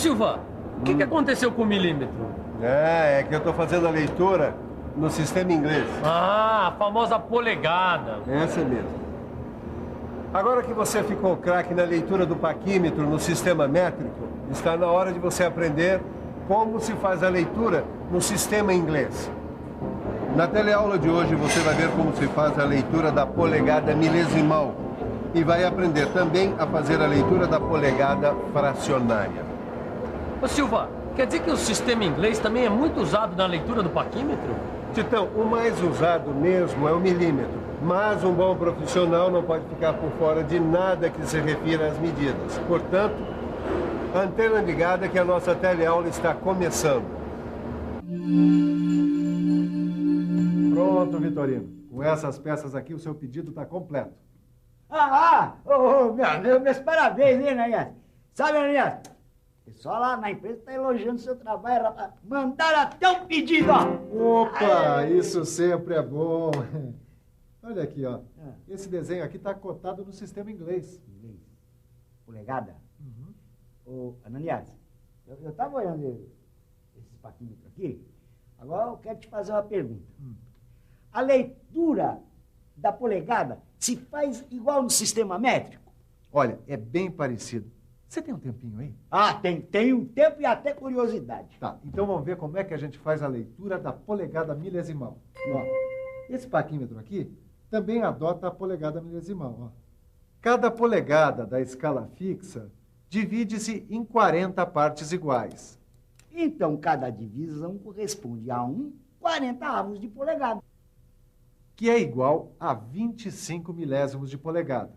Silva, o que aconteceu com o milímetro? É que eu tô fazendo a leitura no sistema inglês. Ah, a famosa polegada. Essa mesmo. Agora que você ficou craque na leitura do paquímetro no sistema métrico, está na hora de você aprender como se faz a leitura no sistema inglês. Na teleaula de hoje você vai ver como se faz a leitura da polegada milesimal e vai aprender também a fazer a leitura da polegada fracionária. Ô Silva, quer dizer que o sistema inglês também é muito usado na leitura do paquímetro? Titão, o mais usado mesmo é o milímetro, mas um bom profissional não pode ficar por fora de nada que se refira às medidas. Portanto, antena ligada que a nossa teleaula está começando. Pronto, Vitorino. Com essas peças aqui, o seu pedido está completo. Meus parabéns, hein, Ananias? Sabe, Ananias, o pessoal lá na empresa está elogiando o seu trabalho, rapaz. Mandaram até um pedido, ó. Opa, isso sempre é bom. Olha aqui, ó. Esse desenho aqui está cotado no sistema inglês. Inglês. Polegada? Ô, Ananias, eu estava olhando esse paquímetro aqui. Agora eu quero te fazer uma pergunta. A leitura da polegada se faz igual no sistema métrico? Olha, é bem parecido. Você tem um tempinho aí? Tem um tempo e até curiosidade. Tá, então vamos ver como é que a gente faz a leitura da polegada milesimal. Ó, esse paquímetro aqui também adota a polegada milesimal. Ó. Cada polegada da escala fixa divide-se em 40 partes iguais. Então, cada divisão corresponde a 40 de polegada. Que é igual a 25 milésimos de polegada.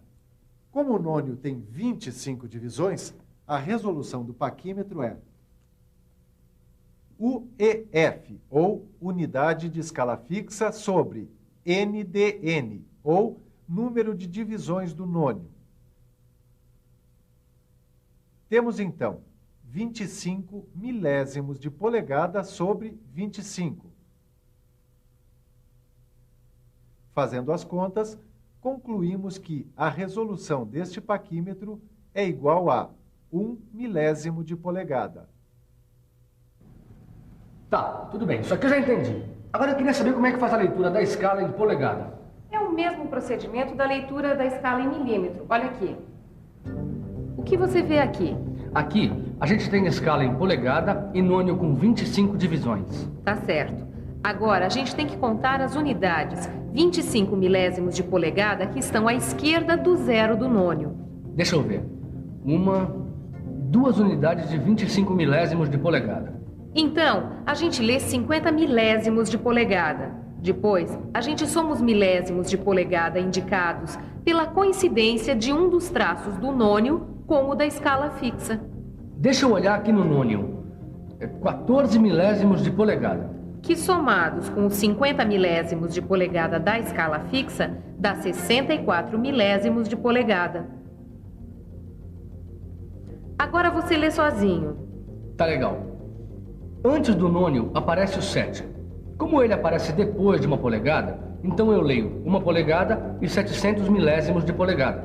Como o nônio tem 25 divisões, a resolução do paquímetro é UEF, ou unidade de escala fixa, sobre NDN, ou número de divisões do nônio. Temos, então, 25 milésimos de polegada sobre 25. Fazendo as contas, concluímos que a resolução deste paquímetro é igual a 1 milésimo de polegada. Tá, tudo bem, isso aqui eu já entendi. Agora eu queria saber como é que faz a leitura da escala em polegada. É o mesmo procedimento da leitura da escala em milímetro. Olha aqui. O que você vê aqui? Aqui, a gente tem escala em polegada e nônio com 25 divisões. Tá certo. Agora, a gente tem que contar as unidades 25 milésimos de polegada que estão à esquerda do zero do nônio. Deixa eu ver. 2 unidades de 25 milésimos de polegada. Então, a gente lê 50 milésimos de polegada. Depois, a gente soma os milésimos de polegada indicados pela coincidência de um dos traços do nônio com o da escala fixa. Deixa eu olhar aqui no nônio. 14 milésimos de polegada. Que somados com os 50 milésimos de polegada da escala fixa, dá 64 milésimos de polegada. Agora você lê sozinho. Tá legal. Antes do nônio aparece o 7. Como ele aparece depois de uma polegada, então eu leio 1 polegada e 700 milésimos de polegada.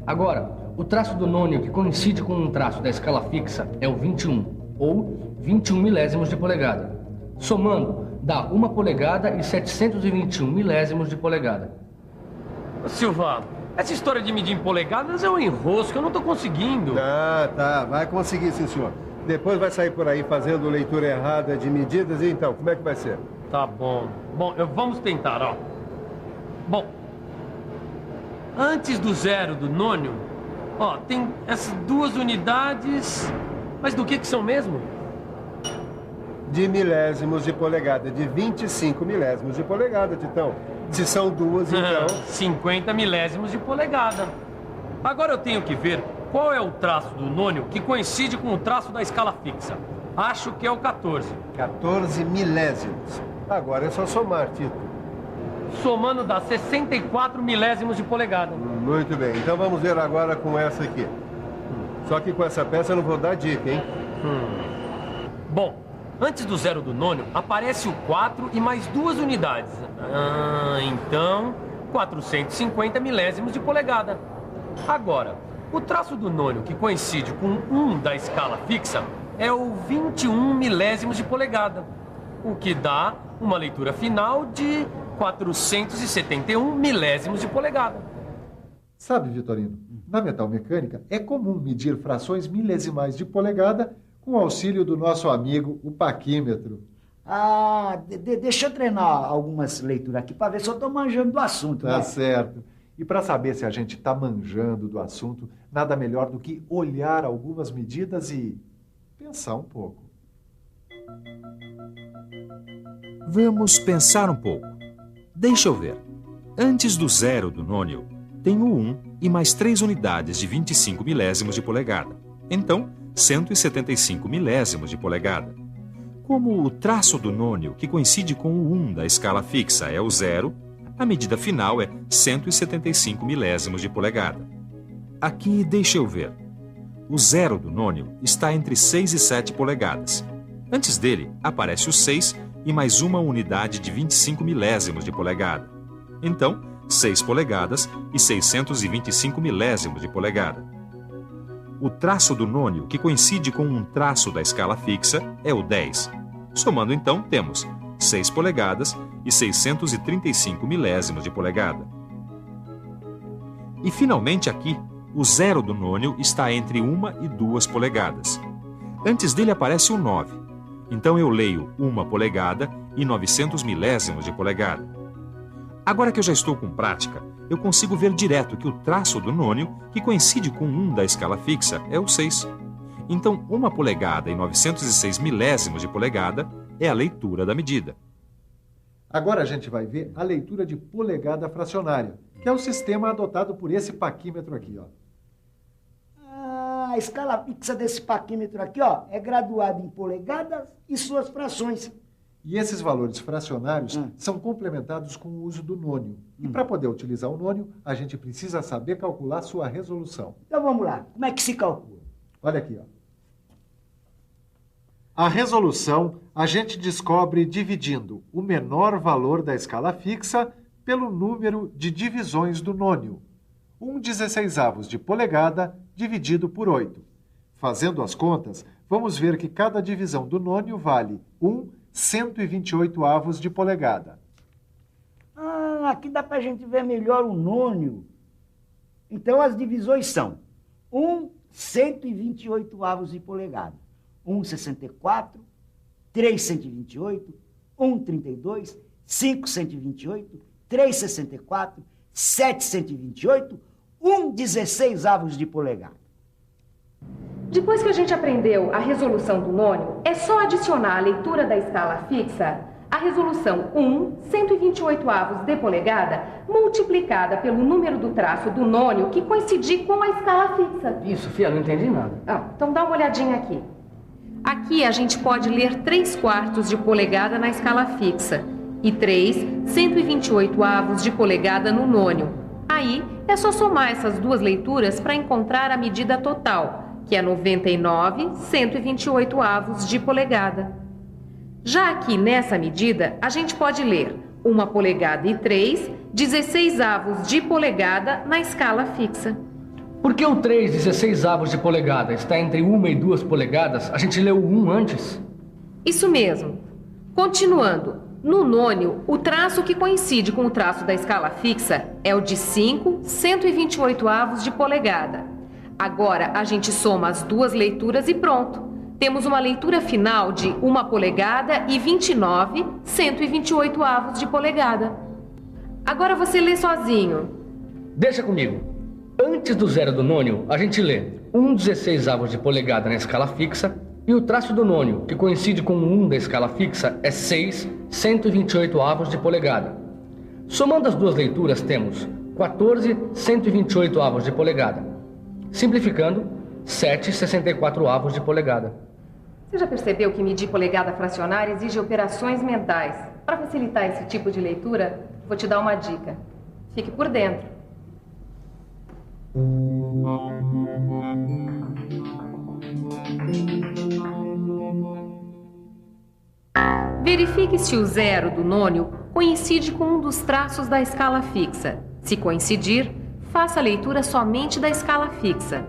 Agora, o traço do nônio que coincide com um traço da escala fixa é o 21, ou 21 milésimos de polegada. Somando, dá 1 polegada e 721 milésimos de polegada. Silva, essa história de medir em polegadas é um enrosco, eu não tô conseguindo. Tá, vai conseguir sim, senhor. Depois vai sair por aí fazendo leitura errada de medidas, e então, como é que vai ser? Tá bom. Bom, vamos tentar, ó. Bom, antes do zero do nônio, ó, tem essas 2 unidades, mas do que são mesmo? De milésimos de polegada, de 25 milésimos de polegada, Titão. Se são 2, então... 50 milésimos de polegada. Agora eu tenho que ver qual é o traço do nônio que coincide com o traço da escala fixa. Acho que é o 14. 14 milésimos. Agora é só somar, Tito. Somando dá 64 milésimos de polegada. Muito bem, então vamos ver agora com essa aqui. Só que com essa peça eu não vou dar dica, hein? Bom, antes do zero do nônio aparece o 4 e mais 2 unidades. Então, 450 milésimos de polegada. Agora, o traço do nônio que coincide com 1 da escala fixa é o 21 milésimos de polegada, o que dá uma leitura final de 471 milésimos de polegada. Sabe, Vitorino, na metalmecânica é comum medir frações milesimais de polegada com o auxílio do nosso amigo, o paquímetro. Deixa eu treinar algumas leituras aqui para ver se eu estou manjando do assunto. Tá né? certo. E para saber se a gente está manjando do assunto, nada melhor do que olhar algumas medidas e pensar um pouco. Vamos pensar um pouco. Deixa eu ver. Antes do zero do nônio, tem o 1 e mais 3 unidades de 25 milésimos de polegada. Então, 175 milésimos de polegada. Como o traço do nônio, que coincide com o 1 da escala fixa, é o 0, a medida final é 175 milésimos de polegada. Aqui, deixa eu ver. O zero do nônio está entre 6 e 7 polegadas. Antes dele, aparece o 6 e mais uma unidade de 25 milésimos de polegada. Então, 6 polegadas e 625 milésimos de polegada. O traço do nônio, que coincide com um traço da escala fixa, é o 10. Somando então, temos 6 polegadas e 635 milésimos de polegada. E finalmente aqui, o zero do nônio está entre 1 e 2 polegadas. Antes dele aparece o 9. Então eu leio 1 polegada e 900 milésimos de polegada. Agora que eu já estou com prática, eu consigo ver direto que o traço do nônio, que coincide com 1 da escala fixa, é o 6. Então 1 polegada e 906 milésimos de polegada é a leitura da medida. Agora a gente vai ver a leitura de polegada fracionária, que é o sistema adotado por esse paquímetro aqui, ó. A escala fixa desse paquímetro aqui, ó, é graduada em polegadas e suas frações. E esses valores fracionários são complementados com o uso do nônio. E para poder utilizar o nônio, a gente precisa saber calcular sua resolução. Então vamos lá, como é que se calcula? Olha aqui, ó. A resolução a gente descobre dividindo o menor valor da escala fixa pelo número de divisões do nônio. 1/16 de polegada dividido por 8. Fazendo as contas, vamos ver que cada divisão do nônio vale 1/128 de polegada. Aqui dá para a gente ver melhor o nônio. Então as divisões são 1/128 de polegada. 1/64, 3/128, 1/32, 5/128, 3/64, 7/128, 1/16 de polegada. Depois que a gente aprendeu a resolução do nônio, é só adicionar a leitura da escala fixa a resolução 1/128 de polegada multiplicada pelo número do traço do nônio que coincidir com a escala fixa. Isso, Fia, não entendi nada. Então dá uma olhadinha aqui. Aqui a gente pode ler 3/4 de polegada na escala fixa e 3/128 de polegada no nônio. Aí é só somar essas duas leituras para encontrar a medida total, que é 99/128 de polegada. Já aqui nessa medida, a gente pode ler 1 polegada e 3/16 de polegada na escala fixa. Por que o 3/16 de polegada está entre 1 e 2 polegadas? A gente leu o 1 antes? Isso mesmo. Continuando, no nônio, o traço que coincide com o traço da escala fixa é o de 5/128 de polegada. Agora a gente soma as duas leituras e pronto. Temos uma leitura final de 1 polegada e 29/128 de polegada. Agora você lê sozinho. Deixa comigo. Antes do zero do nônio, a gente lê 1/16 de polegada na escala fixa e o traço do nônio, que coincide com o 1 da escala fixa, é 6/128 de polegada. Somando as duas leituras, temos 14/128 de polegada. Simplificando, 7/64 de polegada. Você já percebeu que medir polegada fracionária exige operações mentais? Para facilitar esse tipo de leitura, vou te dar uma dica. Fique por dentro. Verifique se o zero do nônio coincide com um dos traços da escala fixa. Se coincidir, faça a leitura somente da escala fixa.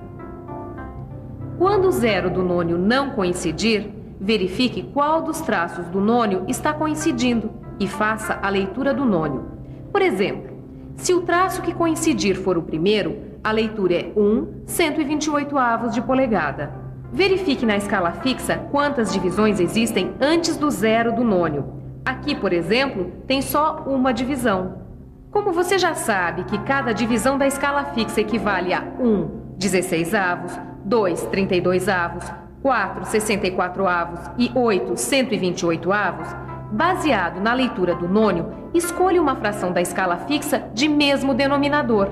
Quando o zero do nônio não coincidir, verifique qual dos traços do nônio está coincidindo e faça a leitura do nônio. Por exemplo, se o traço que coincidir for o primeiro, a leitura é 1/128 de polegada. Verifique na escala fixa quantas divisões existem antes do zero do nônio. Aqui, por exemplo, tem só uma divisão. Como você já sabe que cada divisão da escala fixa equivale a 1, 16avos, 2, 32avos, 4, 64avos e 8, 128avos, baseado na leitura do nônio, escolha uma fração da escala fixa de mesmo denominador.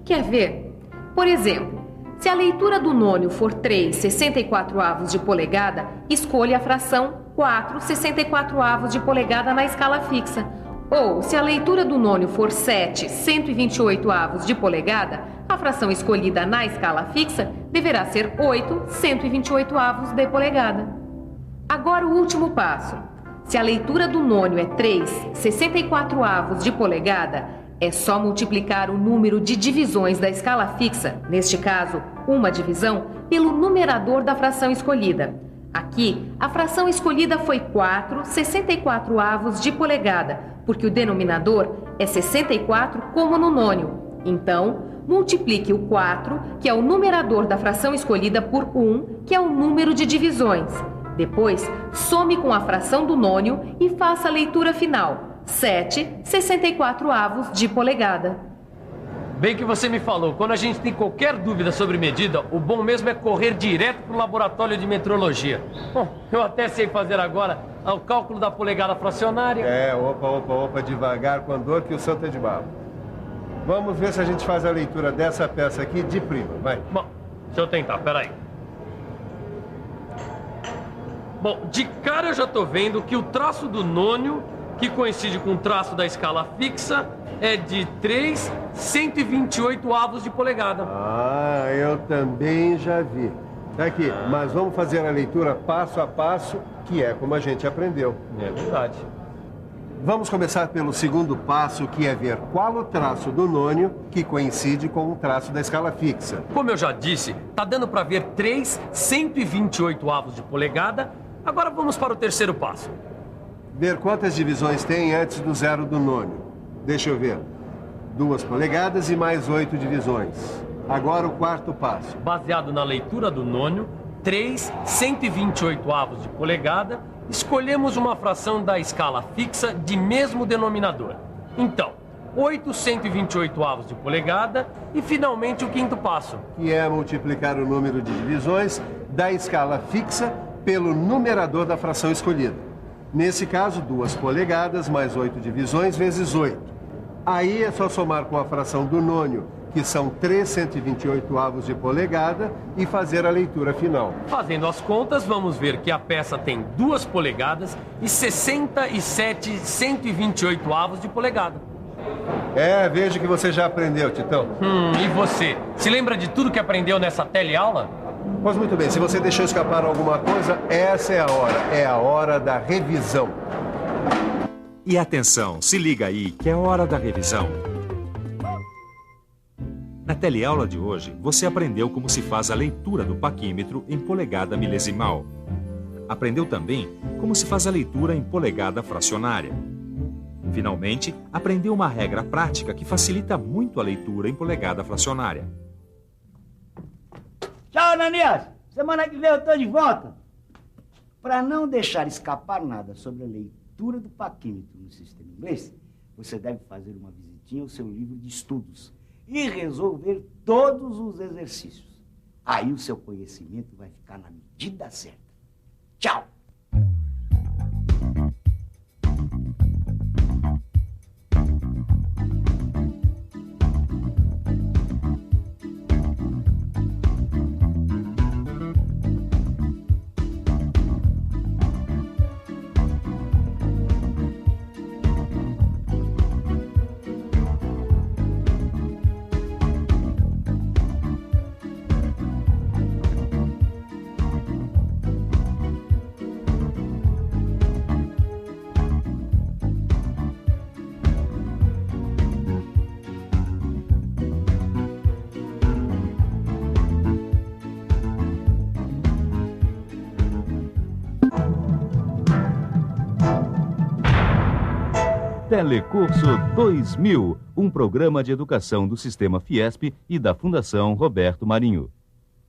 Quer ver? Por exemplo, se a leitura do nônio for 3, 64avos de polegada, escolha a fração 4, 64avos de polegada na escala fixa. Ou, se a leitura do nônio for 7, 128avos de polegada, a fração escolhida na escala fixa deverá ser 8, 128avos de polegada. Agora o último passo. Se a leitura do nônio é 3, 64avos de polegada, é só multiplicar o número de divisões da escala fixa, neste caso, uma divisão, pelo numerador da fração escolhida. Aqui, a fração escolhida foi 4, 64avos de polegada, porque o denominador é 64 como no nônio. Então, multiplique o 4, que é o numerador da fração escolhida, por 1, que é o número de divisões. Depois, some com a fração do nônio e faça a leitura final, 7, 64avos de polegada. Bem que você me falou, quando a gente tem qualquer dúvida sobre medida, o bom mesmo é correr direto para o laboratório de metrologia. Bom, eu até sei fazer agora o cálculo da polegada fracionária. Opa, devagar, com a dor que o santo é de barro. Vamos ver se a gente faz a leitura dessa peça aqui de prima, vai. Bom, deixa eu tentar, peraí. Bom, de cara eu já tô vendo que o traço do nônio, que coincide com o traço da escala fixa, é de 3, 128avos de polegada. Ah, eu também já vi. Tá aqui, mas vamos fazer a leitura passo a passo, que é como a gente aprendeu. É verdade. Vamos começar pelo segundo passo, que é ver qual o traço do nônio que coincide com o traço da escala fixa. Como eu já disse, tá dando para ver 3, 128avos de polegada. Agora vamos para o terceiro passo. Ver quantas divisões tem antes do zero do nônio. Deixa eu ver. 2 polegadas e mais 8 divisões. Agora o quarto passo. Baseado na leitura do nônio, 3, 128avos de polegada, escolhemos uma fração da escala fixa de mesmo denominador. Então, 8 128avos de polegada e finalmente o quinto passo. Que é multiplicar o número de divisões da escala fixa pelo numerador da fração escolhida. Nesse caso, 2 polegadas mais 8 divisões vezes 8. Aí é só somar com a fração do nônio, que são 3 128avos de polegada, e fazer a leitura final. Fazendo as contas, vamos ver que a peça tem 2 polegadas e 67 128avos de polegada. Vejo que você já aprendeu, Titão. E você? Se lembra de tudo que aprendeu nessa teleaula? Pois muito bem, se você deixou escapar alguma coisa, essa é a hora da revisão. E atenção, se liga aí que é hora da revisão. Na teleaula de hoje, você aprendeu como se faz a leitura do paquímetro em polegada milesimal. Aprendeu também como se faz a leitura em polegada fracionária. Finalmente, aprendeu uma regra prática que facilita muito a leitura em polegada fracionária. Tchau, Ananias. Semana que vem eu tô de volta. Para não deixar escapar nada sobre a leitura do paquímetro no sistema inglês, você deve fazer uma visitinha ao seu livro de estudos e resolver todos os exercícios. Aí o seu conhecimento vai ficar na medida certa. Tchau! Telecurso 2000, um programa de educação do Sistema Fiesp e da Fundação Roberto Marinho.